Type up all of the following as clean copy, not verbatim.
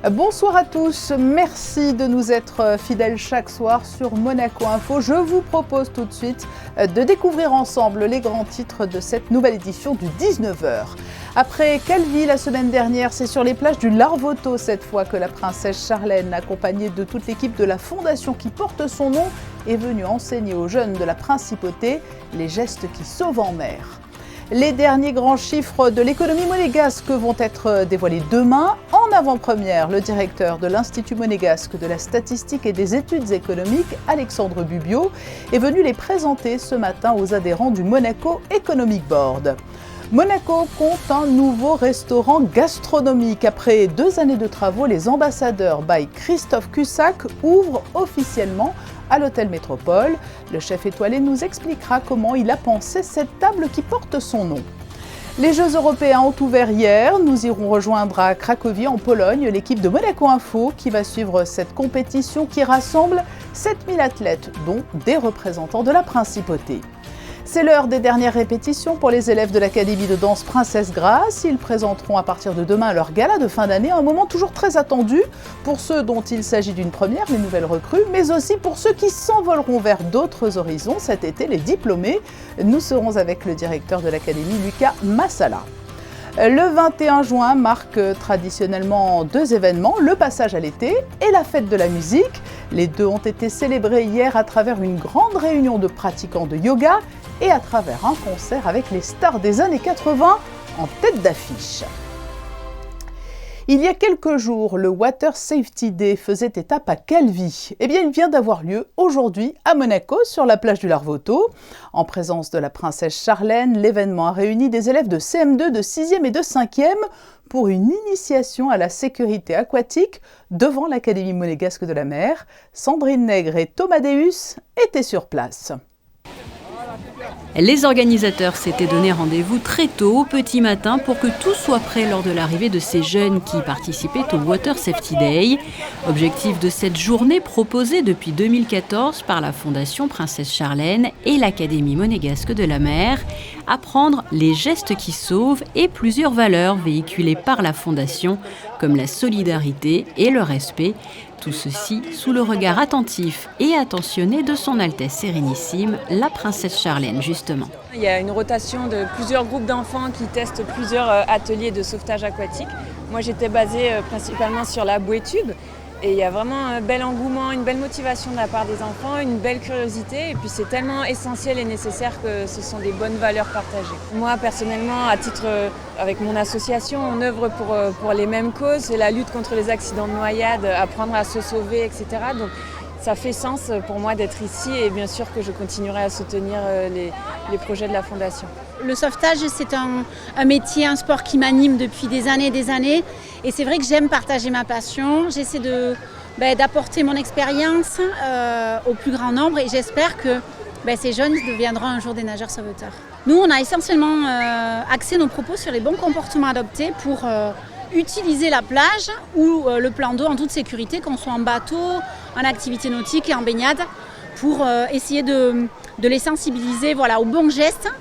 Bonsoir à tous, merci de nous être fidèles chaque soir sur Monaco Info. Je vous propose tout de suite de découvrir ensemble les grands titres de cette nouvelle édition du 19h. Après Calvi la semaine dernière, c'est sur les plages du Larvoto cette fois que la princesse Charlène, accompagnée de toute l'équipe de la fondation qui porte son nom, est venue enseigner aux jeunes de la principauté les gestes qui sauvent en mer. Les derniers grands chiffres de l'économie monégasque vont être dévoilés demain. En avant-première, le directeur de l'Institut monégasque de la statistique et des études économiques, Alexandre Bubio, est venu les présenter ce matin aux adhérents du Monaco Economic Board. Monaco compte un nouveau restaurant gastronomique. Après 2 années de travaux, les ambassadeurs by Christophe Cussac ouvrent officiellement à l'hôtel Métropole. Le chef étoilé nous expliquera comment il a pensé cette table qui porte son nom. Les Jeux européens ont ouvert hier. Nous irons rejoindre à Cracovie, en Pologne, l'équipe de Monaco Info qui va suivre cette compétition qui rassemble 7000 athlètes, dont des représentants de la principauté. C'est l'heure des dernières répétitions pour les élèves de l'Académie de danse Princesse Grace. Ils présenteront à partir de demain leur gala de fin d'année, un moment toujours très attendu pour ceux dont il s'agit d'une première, les nouvelles recrues, mais aussi pour ceux qui s'envoleront vers d'autres horizons cet été, les diplômés. Nous serons avec le directeur de l'Académie, Lucas Massala. Le 21 juin marque traditionnellement 2 événements, le passage à l'été et la fête de la musique. Les 2 ont été célébrés hier à travers une grande réunion de pratiquants de yoga et à travers un concert avec les stars des années 80 en tête d'affiche. Il y a quelques jours, le Water Safety Day faisait étape à Calvi. Eh bien, il vient d'avoir lieu aujourd'hui à Monaco, sur la plage du Larvoto. En présence de la princesse Charlène, l'événement a réuni des élèves de CM2, de 6e et de 5e pour une initiation à la sécurité aquatique devant l'Académie monégasque de la mer. Sandrine Nègre et Thomas Deus étaient sur place. Les organisateurs s'étaient donné rendez-vous très tôt, au petit matin, pour que tout soit prêt lors de l'arrivée de ces jeunes qui participaient au Water Safety Day. Objectif de cette journée proposée depuis 2014 par la Fondation Princesse Charlène et l'Académie monégasque de la mer, apprendre les gestes qui sauvent et plusieurs valeurs véhiculées par la Fondation, comme la solidarité et le respect. Tout ceci sous le regard attentif et attentionné de son Altesse Sérénissime, la princesse Charlène, justement. Il y a une rotation de plusieurs groupes d'enfants qui testent plusieurs ateliers de sauvetage aquatique. Moi, j'étais basée principalement sur la bouée tube. Et il y a vraiment un bel engouement, une belle motivation de la part des enfants, une belle curiosité. Et puis c'est tellement essentiel et nécessaire que ce sont des bonnes valeurs partagées. Moi personnellement, à titre avec mon association, on œuvre pour les mêmes causes. C'est la lutte contre les accidents de noyade, apprendre à se sauver, etc. Donc ça fait sens pour moi d'être ici et bien sûr que je continuerai à soutenir les projets de la Fondation. Le sauvetage, c'est un métier, un sport qui m'anime depuis des années. Et c'est vrai que j'aime partager ma passion. J'essaie d'apporter mon expérience au plus grand nombre et j'espère que ces jeunes deviendront un jour des nageurs sauveteurs. Nous, on a essentiellement axé nos propos sur les bons comportements adoptés pour utiliser la plage ou le plan d'eau en toute sécurité, qu'on soit en bateau, en activité nautique et en baignade, pour essayer de les sensibiliser aux bons gestes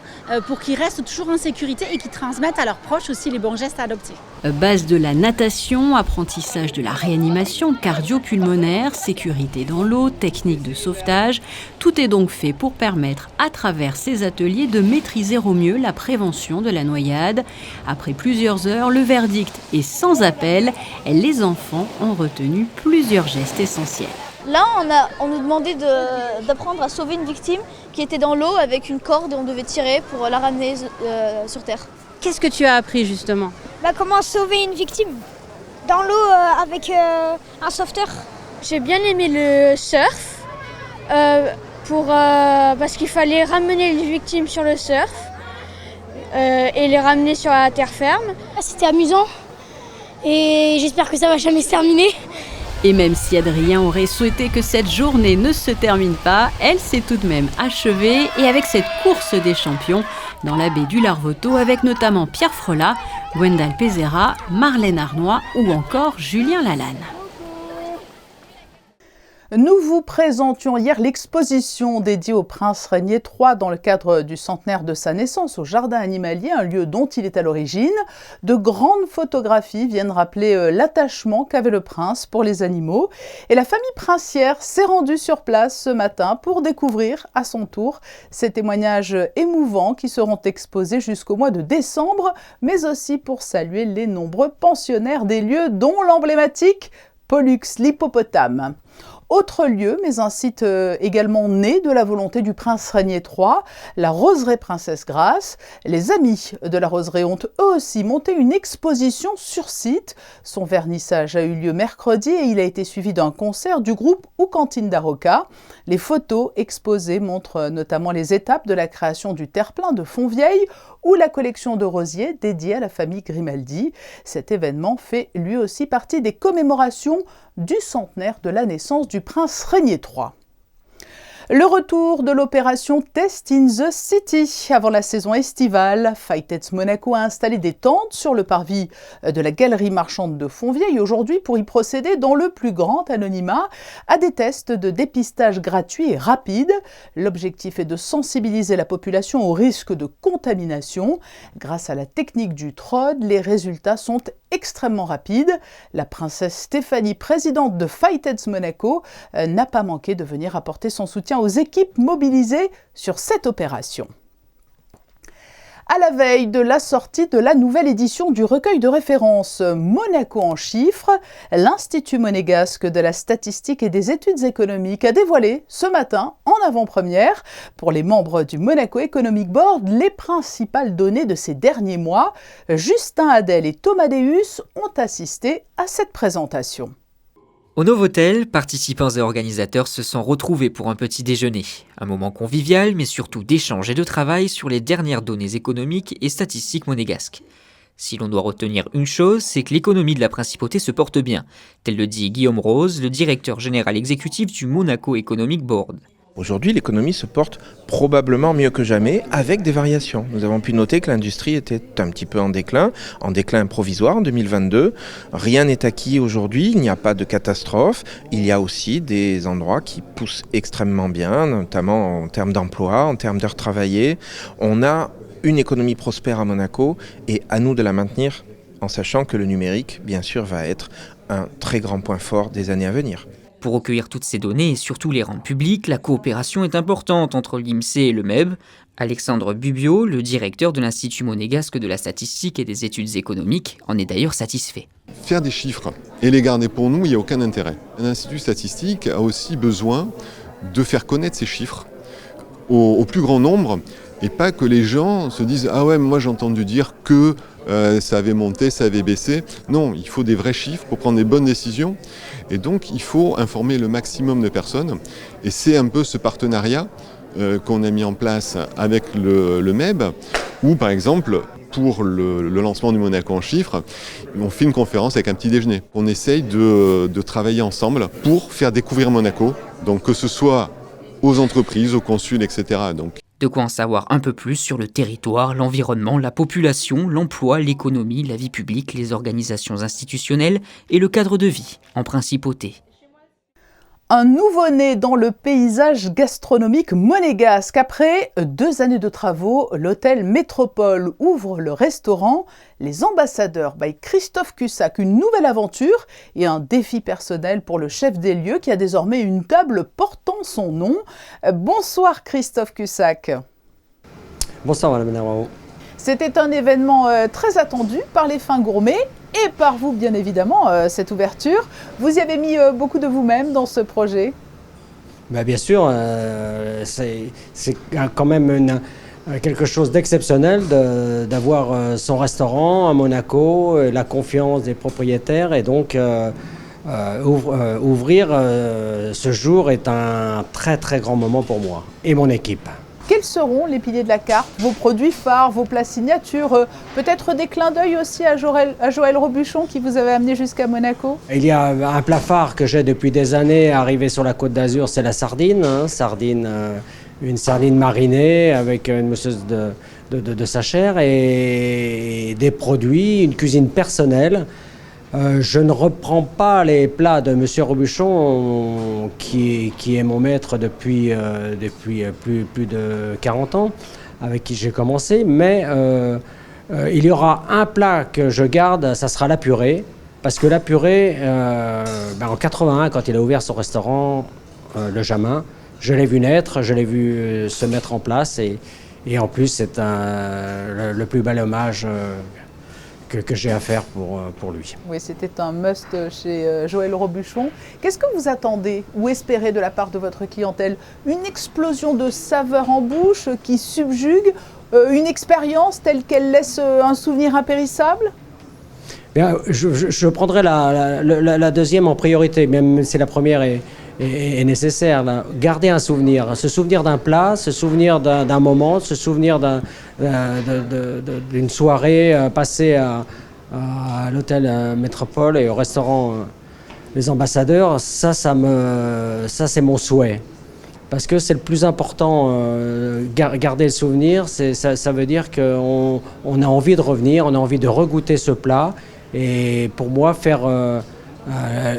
pour qu'ils restent toujours en sécurité et qu'ils transmettent à leurs proches aussi les bons gestes à adopter. Base de la natation, apprentissage de la réanimation cardio-pulmonaire, sécurité dans l'eau, technique de sauvetage, tout est donc fait pour permettre à travers ces ateliers de maîtriser au mieux la prévention de la noyade. Après plusieurs heures, le verdict est sans appel. Les enfants ont retenu plusieurs gestes essentiels. Là, on nous demandait d'apprendre à sauver une victime qui était dans l'eau avec une corde et on devait tirer pour la ramener sur terre. Qu'est-ce que tu as appris justement ? Comment sauver une victime dans l'eau avec un sauveteur. J'ai bien aimé le surf parce qu'il fallait ramener les victimes sur le surf et les ramener sur la terre ferme. C'était amusant et j'espère que ça va jamais se terminer. Et même si Adrien aurait souhaité que cette journée ne se termine pas, elle s'est tout de même achevée et avec cette course des champions dans la baie du Larvoto avec notamment Pierre Frelat, Gwendal Pézera, Marlène Arnois ou encore Julien Lalanne. Nous vous présentions hier l'exposition dédiée au prince Régnier III dans le cadre du centenaire de sa naissance au Jardin animalier, un lieu dont il est à l'origine. De grandes photographies viennent rappeler l'attachement qu'avait le prince pour les animaux. Et la famille princière s'est rendue sur place ce matin pour découvrir à son tour ces témoignages émouvants qui seront exposés jusqu'au mois de décembre, mais aussi pour saluer les nombreux pensionnaires des lieux, dont l'emblématique Pollux, l'hippopotame. Autre lieu, mais un site également né de la volonté du prince Régnier III, la Roseraie Princesse Grace. Les amis de la Roseraie ont eux aussi monté une exposition sur site. Son vernissage a eu lieu mercredi et il a été suivi d'un concert du groupe Oucantine d'Aroca. Les photos exposées montrent notamment les étapes de la création du terre-plein de Fontvieille ou la collection de rosiers dédiée à la famille Grimaldi. Cet événement fait lui aussi partie des commémorations du centenaire de la naissance du prince Régnier III. Le retour de l'opération Test in the City. Avant la saison estivale, Fightets Monaco a installé des tentes sur le parvis de la galerie marchande de Fontvieille aujourd'hui pour y procéder dans le plus grand anonymat à des tests de dépistage gratuits et rapides. L'objectif est de sensibiliser la population au risque de contamination. Grâce à la technique du TROD, les résultats sont extrêmement rapides. La princesse Stéphanie, présidente de Fightets Monaco, n'a pas manqué de venir apporter son soutien aux équipes mobilisées sur cette opération. À la veille de la sortie de la nouvelle édition du recueil de référence Monaco en chiffres, l'Institut monégasque de la statistique et des études économiques a dévoilé ce matin, en avant-première, pour les membres du Monaco Economic Board, les principales données de ces derniers mois. Justin Hadel et Thomas Deus ont assisté à cette présentation. Au Novotel, participants et organisateurs se sont retrouvés pour un petit déjeuner. Un moment convivial, mais surtout d'échange et de travail sur les dernières données économiques et statistiques monégasques. Si l'on doit retenir une chose, c'est que l'économie de la principauté se porte bien, tel le dit Guillaume Rose, le directeur général exécutif du Monaco Economic Board. Aujourd'hui, l'économie se porte probablement mieux que jamais, avec des variations. Nous avons pu noter que l'industrie était un petit peu en déclin provisoire en 2022. Rien n'est acquis aujourd'hui, il n'y a pas de catastrophe. Il y a aussi des endroits qui poussent extrêmement bien, notamment en termes d'emploi, en termes d'heures travaillées. On a une économie prospère à Monaco et à nous de la maintenir, en sachant que le numérique, bien sûr, va être un très grand point fort des années à venir. Pour recueillir toutes ces données et surtout les rendre publiques, la coopération est importante entre l'INSEE et le MEB. Alexandre Bubio, le directeur de l'Institut monégasque de la statistique et des études économiques, en est d'ailleurs satisfait. Faire des chiffres et les garder pour nous, il n'y a aucun intérêt. Un institut statistique a aussi besoin de faire connaître ces chiffres au plus grand nombre et pas que les gens se disent « Ah ouais, moi j'ai entendu dire que ça avait monté, ça avait baissé ». Non, il faut des vrais chiffres pour prendre des bonnes décisions. Et donc, il faut informer le maximum de personnes. Et c'est un peu ce partenariat qu'on a mis en place avec le MEB, où, par exemple, pour le lancement du Monaco en chiffres, on fait une conférence avec un petit déjeuner. On essaye de travailler ensemble pour faire découvrir Monaco, donc que ce soit aux entreprises, aux consuls, etc. Donc, de quoi en savoir un peu plus sur le territoire, l'environnement, la population, l'emploi, l'économie, la vie publique, les organisations institutionnelles et le cadre de vie en principauté. Un nouveau-né dans le paysage gastronomique monégasque. Après 2 années de travaux, l'hôtel Métropole ouvre le restaurant Les Ambassadeurs by Christophe Cussac. Une nouvelle aventure et un défi personnel pour le chef des lieux qui a désormais une table portant son nom. Bonsoir Christophe Cussac. Bonsoir Madame Narwao. C'était un événement très attendu par les fins gourmets et par vous bien évidemment, cette ouverture. Vous y avez mis beaucoup de vous-même dans ce projet? Bien sûr, c'est quand même quelque chose d'exceptionnel d'avoir son restaurant à Monaco, la confiance des propriétaires et donc ouvrir ce jour est un très très grand moment pour moi et mon équipe. Quels seront les piliers de la carte, vos produits phares, vos plats signatures, peut-être des clins d'œil aussi à Joël Robuchon qui vous avait amené jusqu'à Monaco? Il y a un plat phare que j'ai depuis des années arrivé sur la Côte d'Azur, c'est la sardine. Une sardine marinée avec une mousseuse de sa chair et des produits, une cuisine personnelle Je ne reprends pas les plats de Monsieur Robuchon, qui est mon maître depuis plus de 40 ans, avec qui j'ai commencé, mais il y aura un plat que je garde, ça sera la purée, parce que la purée, en 81, quand il a ouvert son restaurant, le Jamin, je l'ai vu naître, je l'ai vu se mettre en place, et en plus c'est le plus bel hommage que j'ai à faire pour lui. Oui, c'était un must chez Joël Robuchon. Qu'est-ce que vous attendez ou espérez de la part de votre clientèle? Une explosion de saveurs en bouche qui subjugue, une expérience telle qu'elle laisse un souvenir impérissable? Bien, je prendrai la deuxième en priorité, même si la première est nécessaire. Là. Garder un souvenir, se souvenir d'un plat, se souvenir d'un moment, se souvenir d'une soirée passée à l'hôtel Métropole et au restaurant Les Ambassadeurs. Ça c'est mon souhait. Parce que c'est le plus important, garder le souvenir, ça veut dire qu'on a envie de revenir, on a envie de regoûter ce plat. Et pour moi, faire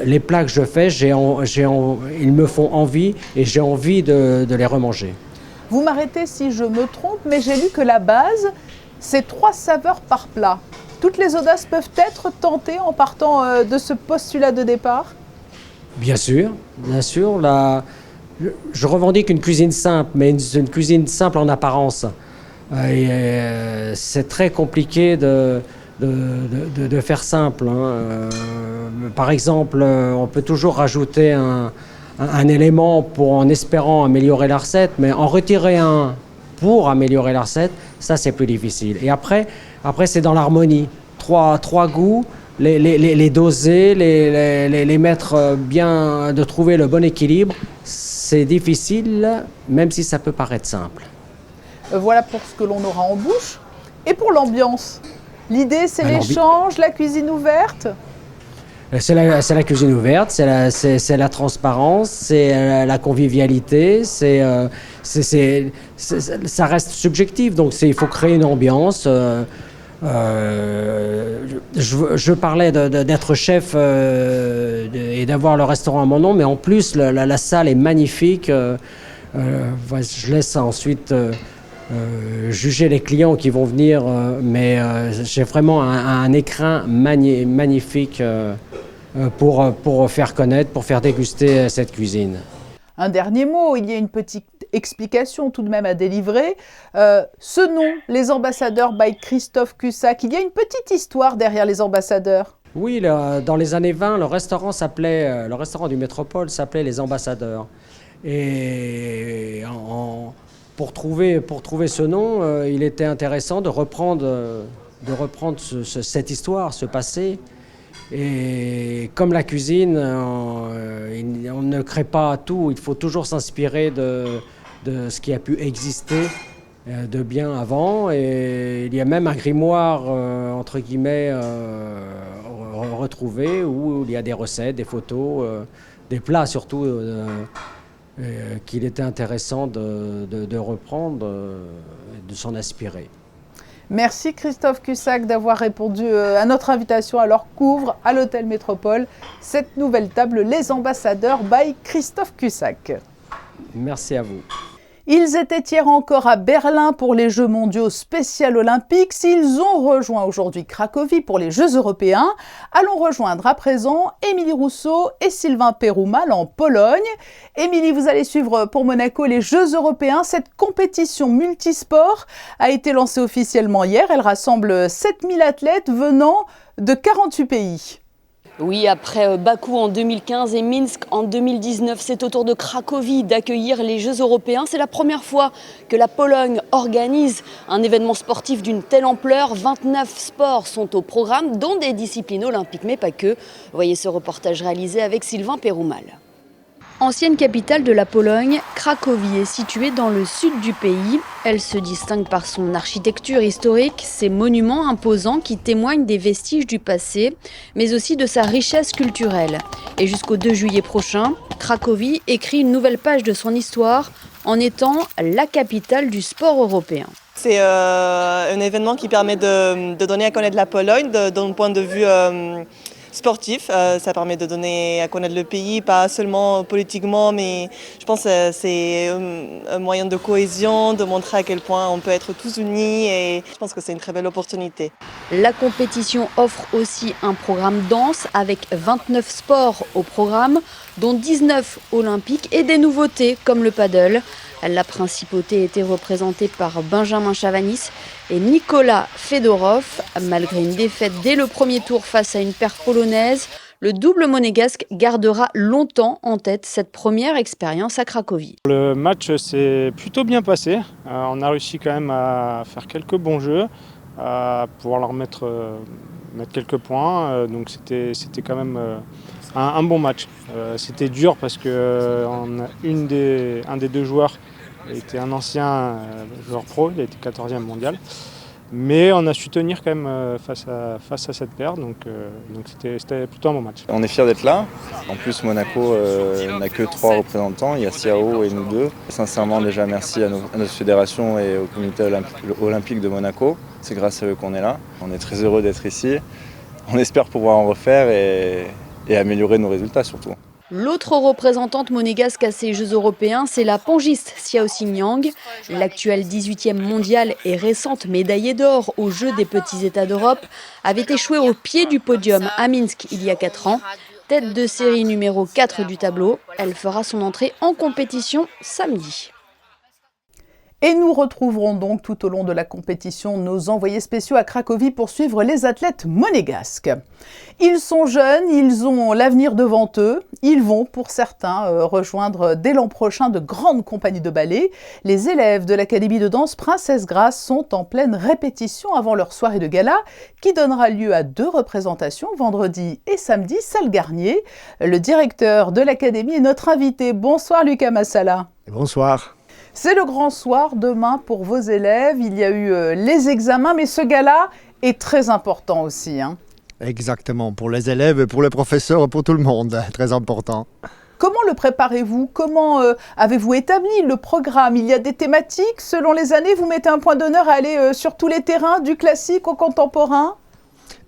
les plats que je fais, ils me font envie et j'ai envie de les remanger. Vous m'arrêtez si je me trompe, mais j'ai lu que la base, c'est 3 saveurs par plat. Toutes les audaces peuvent être tentées en partant de ce postulat de départ? Bien sûr, bien sûr. Je revendique une cuisine simple, mais une cuisine simple en apparence. C'est très compliqué de faire simple. Par exemple, on peut toujours rajouter un élément en espérant améliorer la recette, mais en retirer un pour améliorer la recette, ça c'est plus difficile. Et après c'est dans l'harmonie. Trois goûts, les doser, les mettre bien, de trouver le bon équilibre. C'est difficile, même si ça peut paraître simple. Voilà pour ce que l'on aura en bouche. Et pour l'ambiance, l'idée c'est l'échange, la cuisine ouverte? C'est la cuisine ouverte, c'est la transparence, c'est la convivialité, ça reste subjectif, donc il faut créer une ambiance. Je parlais d'être chef et d'avoir le restaurant à mon nom, mais en plus la salle est magnifique. Je laisse ensuite juger les clients qui vont venir, mais j'ai vraiment un écrin magnifique pour faire connaître, pour faire déguster cette cuisine. Un dernier mot, il y a une petite explication tout de même à délivrer. Ce nom, Les Ambassadeurs by Christophe Cussac, il y a une petite histoire derrière Les Ambassadeurs. Oui, dans les années 20, le restaurant du Métropole s'appelait Les Ambassadeurs. Et pour trouver ce nom, il était intéressant de reprendre cette histoire, ce passé. Et comme la cuisine, on ne crée pas tout, il faut toujours s'inspirer de ce qui a pu exister de bien avant. Et il y a même un grimoire, entre guillemets, retrouvé, où il y a des recettes, des photos, des plats surtout, qu'il était intéressant de reprendre et de s'en inspirer. Merci Christophe Cussac d'avoir répondu à notre invitation. Alors qu'ouvre à l'Hôtel Métropole cette nouvelle table Les Ambassadeurs by Christophe Cussac. Merci à vous. Ils étaient hier encore à Berlin pour les Jeux mondiaux spécial olympiques. Ils ont rejoint aujourd'hui Cracovie pour les Jeux européens. Allons rejoindre à présent Émilie Rousseau et Sylvain Péroumal en Pologne. Émilie, vous allez suivre pour Monaco les Jeux européens. Cette compétition multisport a été lancée officiellement hier. Elle rassemble 7000 athlètes venant de 48 pays. Oui, après Bakou en 2015 et Minsk en 2019, c'est au tour de Cracovie d'accueillir les Jeux européens. C'est la première fois que la Pologne organise un événement sportif d'une telle ampleur. 29 sports sont au programme, dont des disciplines olympiques, mais pas que. Voyez ce reportage réalisé avec Sylvain Péroumal. Ancienne capitale de la Pologne, Cracovie est située dans le sud du pays. Elle se distingue par son architecture historique, ses monuments imposants qui témoignent des vestiges du passé, mais aussi de sa richesse culturelle. Et jusqu'au 2 juillet prochain, Cracovie écrit une nouvelle page de son histoire en étant la capitale du sport européen. C'est un événement qui permet de donner à connaître la Pologne d'un point de vue sportif. Ça permet de donner à connaître le pays, pas seulement politiquement, mais je pense que c'est un moyen de cohésion, de montrer à quel point on peut être tous unis et je pense que c'est une très belle opportunité. La compétition offre aussi un programme dense avec 29 sports au programme, dont 19 olympiques et des nouveautés comme le paddle. La principauté était représentée par Benjamin Chavanis et Nicolas Fedorov. Malgré une défaite dès le premier tour face à une paire polonaise, le double monégasque gardera longtemps en tête cette première expérience à Cracovie. Le match s'est plutôt bien passé. On a réussi quand même à faire quelques bons jeux, à pouvoir leur mettre quelques points. Donc c'était quand même un bon match. C'était dur parce que un des deux joueurs était un ancien joueur pro, il a été 14e mondial. Mais on a su tenir quand même face à cette paire, donc c'était plutôt un bon match. On est fiers d'être là. En plus, Monaco n'a que 3 représentants, il y a Siao et nous 2. Sincèrement, déjà merci à notre fédération et au comité olympique de Monaco. C'est grâce à eux qu'on est là. On est très heureux d'être ici. On espère pouvoir en refaire et améliorer nos résultats surtout. L'autre représentante monégasque à ces Jeux européens, c'est la pongiste Xiaoxing Yang. L'actuelle 18e mondiale et récente médaillée d'or aux Jeux des petits États d'Europe avait échoué au pied du podium à Minsk il y a 4 ans. Tête de série numéro 4 du tableau, elle fera son entrée en compétition samedi. Et nous retrouverons donc tout au long de la compétition nos envoyés spéciaux à Cracovie pour suivre les athlètes monégasques. Ils sont jeunes, ils ont l'avenir devant eux. Ils vont, pour certains, rejoindre dès l'an prochain de grandes compagnies de ballet. Les élèves de l'Académie de danse Princesse Grace sont en pleine répétition avant leur soirée de gala qui donnera lieu à 2 représentations, vendredi et samedi, salle Garnier. Le directeur de l'Académie est notre invité. Bonsoir Lucas Massala. Bonsoir. C'est le grand soir demain pour vos élèves. Il y a eu les examens, mais ce gala est très important aussi. Exactement, pour les élèves, pour les professeurs, pour tout le monde, très important. Comment le préparez-vous? Comment avez-vous établi le programme? Il y a des thématiques, selon les années, vous mettez un point d'honneur à aller sur tous les terrains, du classique au contemporain?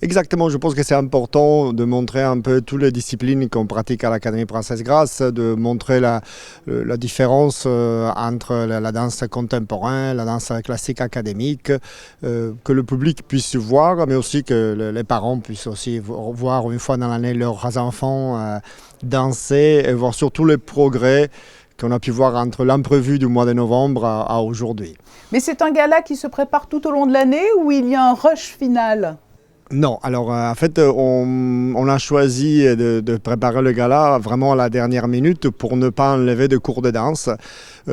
Exactement, je pense que c'est important de montrer un peu toutes les disciplines qu'on pratique à l'Académie Princesse Grace, de montrer la différence entre la danse contemporaine, la danse classique académique, que le public puisse voir, mais aussi que les parents puissent aussi voir une fois dans l'année leurs enfants danser et voir surtout les progrès qu'on a pu voir entre l'imprévu du mois de novembre à aujourd'hui. Mais c'est un gala qui se prépare tout au long de l'année ou il y a un rush final ? Non, alors en fait on a choisi de préparer le gala vraiment à la dernière minute pour ne pas enlever de cours de danse.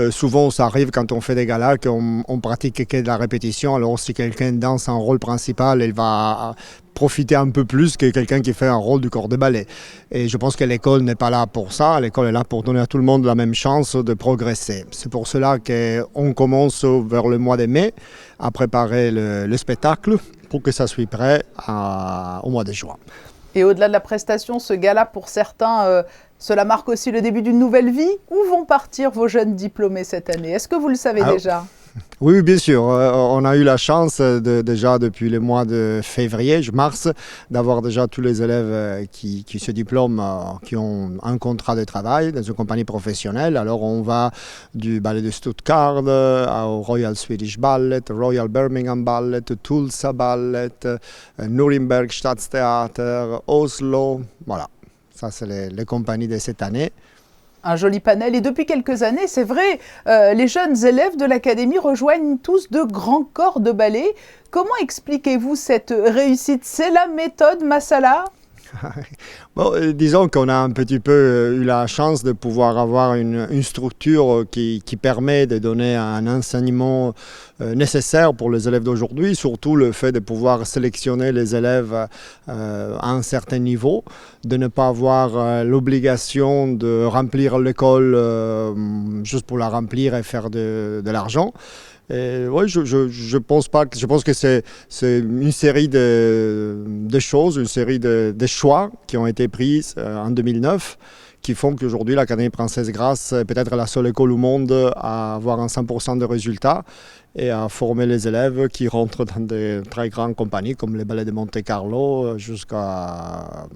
Souvent ça arrive quand on fait des galas qu'on pratique que de la répétition, alors si quelqu'un danse un rôle principal, il va profiter un peu plus que quelqu'un qui fait un rôle du corps de ballet. Et je pense que l'école n'est pas là pour ça, l'école est là pour donner à tout le monde la même chance de progresser. C'est pour cela qu'on commence vers le mois de mai à préparer le spectacle pour que ça soit prêt au mois de juin. Et au-delà de la prestation, ce gala pour certains, cela marque aussi le début d'une nouvelle vie. Où vont partir vos jeunes diplômés cette année? Est-ce que vous le savez déjà? Oui, bien sûr. On a eu la chance déjà depuis le mois de février, mars, d'avoir déjà tous les élèves qui se diplôment, qui ont un contrat de travail dans une compagnie professionnelle. Alors on va du ballet de Stuttgart au Royal Swedish Ballet, Royal Birmingham Ballet, Tulsa Ballet, Nuremberg Staatstheater, Oslo. Voilà, ça c'est les compagnies de cette année. Un joli panel. Et depuis quelques années, c'est vrai, les jeunes élèves de l'Académie rejoignent tous de grands corps de ballet. Comment expliquez-vous cette réussite? C'est la méthode Massala? Bon, disons qu'on a un petit peu eu la chance de pouvoir avoir une structure qui permet de donner un enseignement nécessaire pour les élèves d'aujourd'hui, surtout le fait de pouvoir sélectionner les élèves à un certain niveau, de ne pas avoir l'obligation de remplir l'école juste pour la remplir et faire de l'argent. Oui, je pense que c'est une série de choses, une série de choix qui ont été pris en 2009 qui font qu'aujourd'hui l'Académie Princesse Grace est peut-être la seule école au monde à avoir un 100% de résultats et à former les élèves qui rentrent dans des très grandes compagnies comme les ballets de Monte-Carlo jusqu'à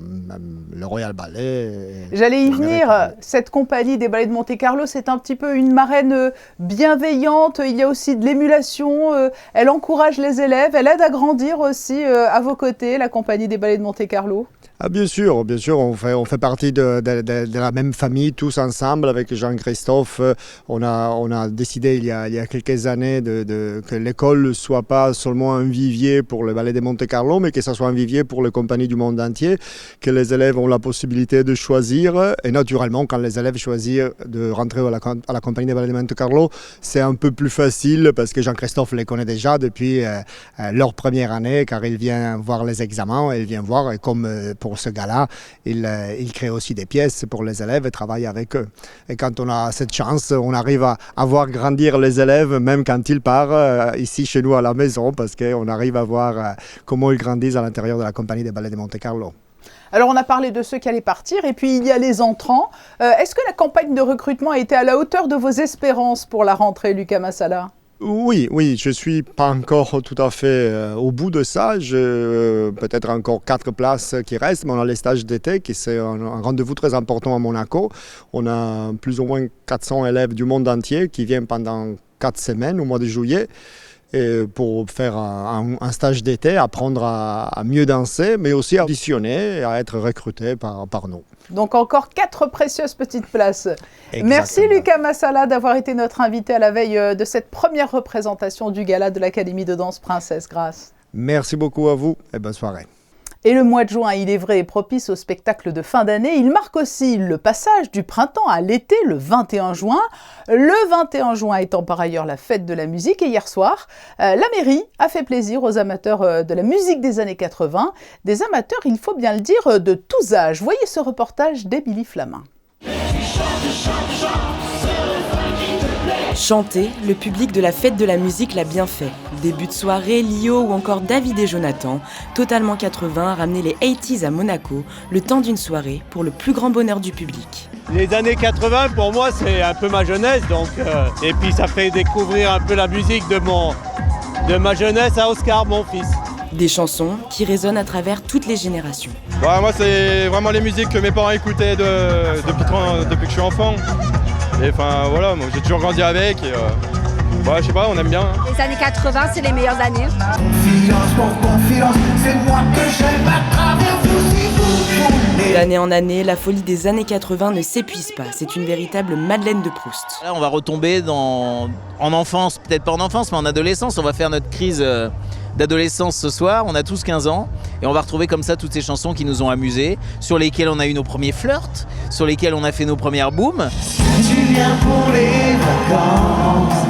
le Royal Ballet. J'allais y venir, cette compagnie des ballets de Monte-Carlo, c'est un petit peu une marraine bienveillante, il y a aussi de l'émulation, elle encourage les élèves, elle aide à grandir aussi à vos côtés, la compagnie des ballets de Monte-Carlo. Ah, bien sûr, on fait partie de la même famille, tous ensemble, avec Jean-Christophe. On a décidé il y a quelques années que l'école ne soit pas seulement un vivier pour le ballet de Monte-Carlo, mais que ce soit un vivier pour les compagnies du monde entier, que les élèves ont la possibilité de choisir. Et naturellement, quand les élèves choisissent de rentrer à la compagnie des ballets de Monte-Carlo, c'est un peu plus facile parce que Jean-Christophe les connaît déjà depuis leur première année, car il vient voir les examens, il vient voir, et comme pour ce gars-là, il crée aussi des pièces pour les élèves et travaille avec eux. Et quand on a cette chance, on arrive à voir grandir les élèves, même quand ils partent ici chez nous à la maison, parce qu'on arrive à voir comment ils grandissent à l'intérieur de la compagnie des ballets de Monte-Carlo. Alors on a parlé de ceux qui allaient partir et puis il y a les entrants. Est-ce que la campagne de recrutement a été à la hauteur de vos espérances pour la rentrée, Lucas Massala ? Oui, je ne suis pas encore tout à fait au bout de ça. Peut-être encore 4 places qui restent, mais on a les stages d'été, qui c'est un rendez-vous très important à Monaco. On a plus ou moins 400 élèves du monde entier qui viennent pendant 4 semaines au mois de juillet. Et pour faire un stage d'été, apprendre à mieux danser, mais aussi à auditionner et à être recruté par nous. Donc encore 4 précieuses petites places. Exactement. Merci Lucas Massala d'avoir été notre invité à la veille de cette première représentation du gala de l'Académie de danse Princesse Grace. Merci beaucoup à vous et bonne soirée. Et le mois de juin, il est vrai, est propice au spectacle de fin d'année. Il marque aussi le passage du printemps à l'été, le 21 juin. Le 21 juin étant par ailleurs la fête de la musique. Et hier soir, la mairie a fait plaisir aux amateurs de la musique des années 80. Des amateurs, il faut bien le dire, de tous âges. Voyez ce reportage d'Émilie Flamin. Chanter, le public de la fête de la musique l'a bien fait. Début de soirée, Lio ou encore David et Jonathan, totalement 80, a ramené les 80s à Monaco, le temps d'une soirée pour le plus grand bonheur du public. Les années 80, pour moi, c'est un peu ma jeunesse, et puis ça fait découvrir un peu la musique de ma jeunesse à Oscar, mon fils. Des chansons qui résonnent à travers toutes les générations. Moi, c'est vraiment les musiques que mes parents écoutaient depuis que je suis enfant. Et enfin voilà, moi j'ai toujours grandi avec et je sais pas, on aime bien. Les années 80, c'est les meilleures années. Confiance pour confiance, c'est moi que j'aime à travers vous. D'année en année, la folie des années 80 ne s'épuise pas. C'est une véritable Madeleine de Proust. Là, on va retomber en enfance, peut-être pas en enfance, mais en adolescence. On va faire notre crise d'adolescence ce soir. On a tous 15 ans et on va retrouver comme ça toutes ces chansons qui nous ont amusés, sur lesquelles on a eu nos premiers flirts, sur lesquelles on a fait nos premières booms. Tu viens pour les vacances,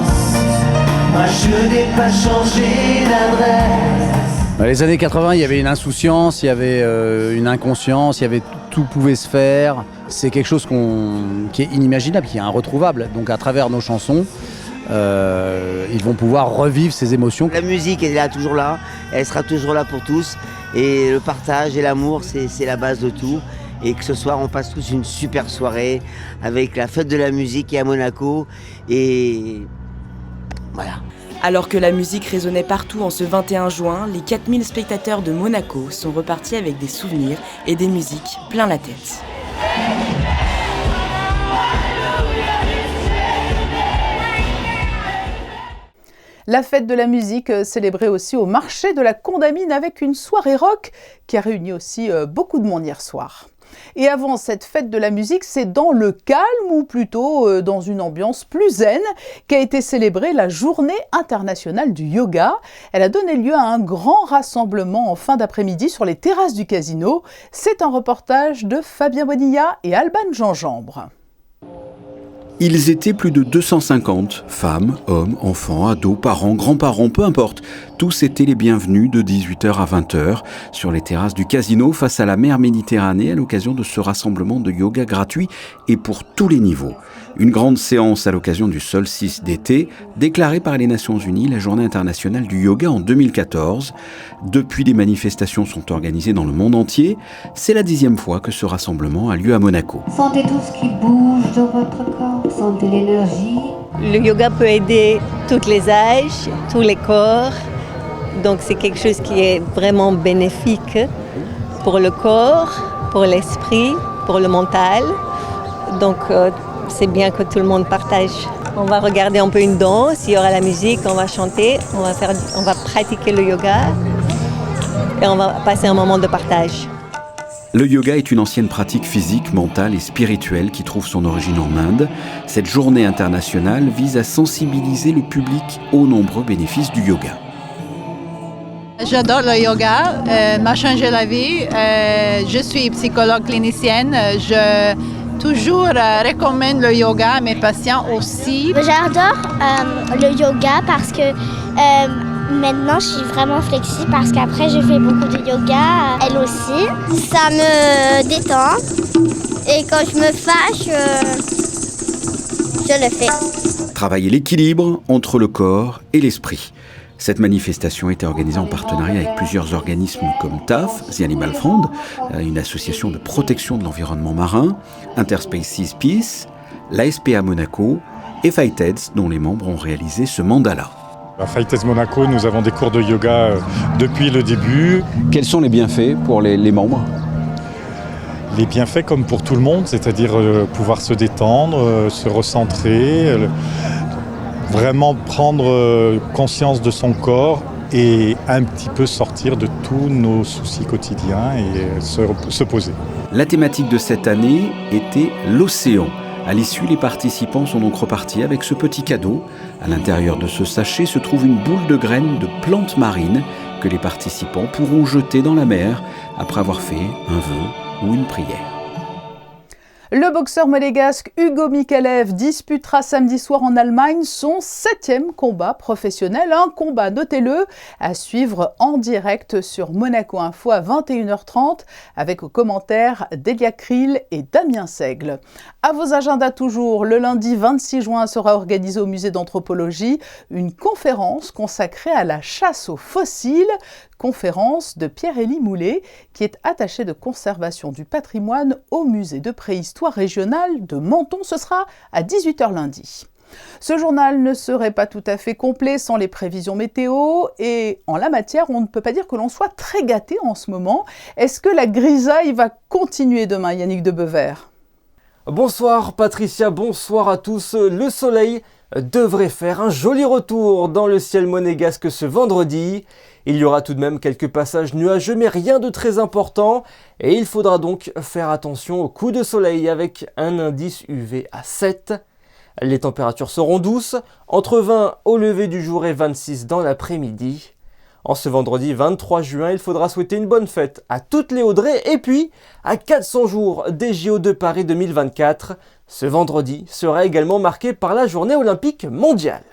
moi je n'ai pas changé d'adresse. Les années 80, il y avait une insouciance, il y avait une inconscience, tout pouvait se faire. C'est quelque chose qui est inimaginable, qui est irretrouvable. Donc à travers nos chansons, ils vont pouvoir revivre ces émotions. La musique, elle est là, toujours là, elle sera toujours là pour tous. Et le partage et l'amour, c'est la base de tout. Et que ce soir, on passe tous une super soirée avec la fête de la musique qui est à Monaco. Et voilà. Alors que la musique résonnait partout en ce 21 juin, les 4000 spectateurs de Monaco sont repartis avec des souvenirs et des musiques plein la tête. La fête de la musique célébrée aussi au marché de la Condamine avec une soirée rock qui a réuni aussi beaucoup de monde hier soir. Et avant cette fête de la musique, c'est dans le calme ou plutôt dans une ambiance plus zen qu'a été célébrée la Journée internationale du yoga. Elle a donné lieu à un grand rassemblement en fin d'après-midi sur les terrasses du casino. C'est un reportage de Fabien Bonilla et Alban Gingembre. Ils étaient plus de 250, femmes, hommes, enfants, ados, parents, grands-parents, peu importe. Tous étaient les bienvenus de 18h à 20h sur les terrasses du casino face à la mer Méditerranée à l'occasion de ce rassemblement de yoga gratuit et pour tous les niveaux. Une grande séance à l'occasion du solstice d'été, déclarée par les Nations Unies la Journée internationale du yoga en 2014. Depuis, des manifestations sont organisées dans le monde entier. C'est la 10e fois que ce rassemblement a lieu à Monaco. Sentez tout ce qui bouge dans votre corps, sentez l'énergie. Le yoga peut aider tous les âges, tous les corps. Donc c'est quelque chose qui est vraiment bénéfique pour le corps, pour l'esprit, pour le mental. Donc c'est bien que tout le monde partage. On va regarder un peu une danse, il y aura la musique, on va chanter, on va pratiquer le yoga et on va passer un moment de partage. Le yoga est une ancienne pratique physique, mentale et spirituelle qui trouve son origine en Inde. Cette journée internationale vise à sensibiliser le public aux nombreux bénéfices du yoga. J'adore le yoga, m'a changé la vie. Je suis psychologue clinicienne. Je toujours recommande le yoga à mes patients aussi. J'adore le yoga parce que maintenant je suis vraiment flexible parce qu'après je fais beaucoup de yoga, elle aussi. Ça me détend et quand je me fâche, je le fais. Travailler l'équilibre entre le corps et l'esprit. Cette manifestation était organisée en partenariat avec plusieurs organismes comme TAF, The Animal Fund, une association de protection de l'environnement marin, Interspecies Peace, l'ASPA Monaco et Fighteds, dont les membres ont réalisé ce mandala. À Fighteds Monaco, nous avons des cours de yoga depuis le début. Quels sont les bienfaits pour les membres ? Les bienfaits comme pour tout le monde, c'est-à-dire pouvoir se détendre, se recentrer, vraiment prendre conscience de son corps et un petit peu sortir de tous nos soucis quotidiens et se poser. La thématique de cette année était l'océan. À l'issue, les participants sont donc repartis avec ce petit cadeau. À l'intérieur de ce sachet se trouve une boule de graines de plantes marines que les participants pourront jeter dans la mer après avoir fait un vœu ou une prière. Le boxeur monégasque Hugo Michelev disputera samedi soir en Allemagne son 7e combat professionnel. Un combat, notez-le, à suivre en direct sur Monaco Info à 21h30 avec aux commentaires Delia Krill et Damien Seigle. À vos agendas toujours, le lundi 26 juin sera organisée au musée d'anthropologie une conférence consacrée à la chasse aux fossiles. Conférence de Pierre-Élie Moulet, qui est attaché de conservation du patrimoine au musée de préhistoire régional de Menton. Ce sera à 18h lundi. Ce journal ne serait pas tout à fait complet sans les prévisions météo et en la matière, on ne peut pas dire que l'on soit très gâté en ce moment. Est-ce que la grisaille va continuer demain, Yannick de Beuvert ? Bonsoir Patricia, bonsoir à tous. Le soleil devrait faire un joli retour dans le ciel monégasque ce vendredi. Il y aura tout de même quelques passages nuageux, mais rien de très important. Et il faudra donc faire attention aux coups de soleil avec un indice UV à 7. Les températures seront douces, entre 20 au lever du jour et 26 dans l'après-midi. En ce vendredi 23 juin, il faudra souhaiter une bonne fête à toutes les Audrey et puis à 400 jours des JO de Paris 2024. Ce vendredi sera également marqué par la journée olympique mondiale.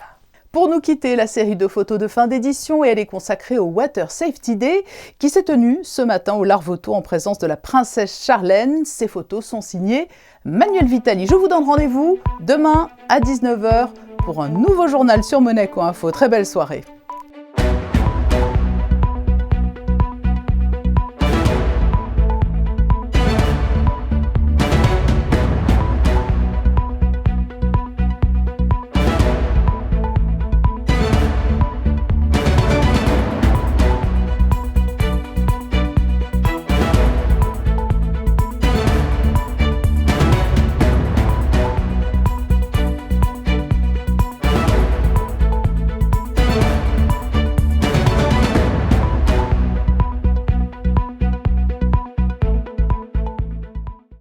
Pour nous quitter, la série de photos de fin d'édition et elle est consacrée au Water Safety Day qui s'est tenu ce matin au Larvoto en présence de la princesse Charlène. Ces photos sont signées Manuel Vitali. Je vous donne rendez-vous demain à 19h pour un nouveau journal sur Monaco Info. Très belle soirée.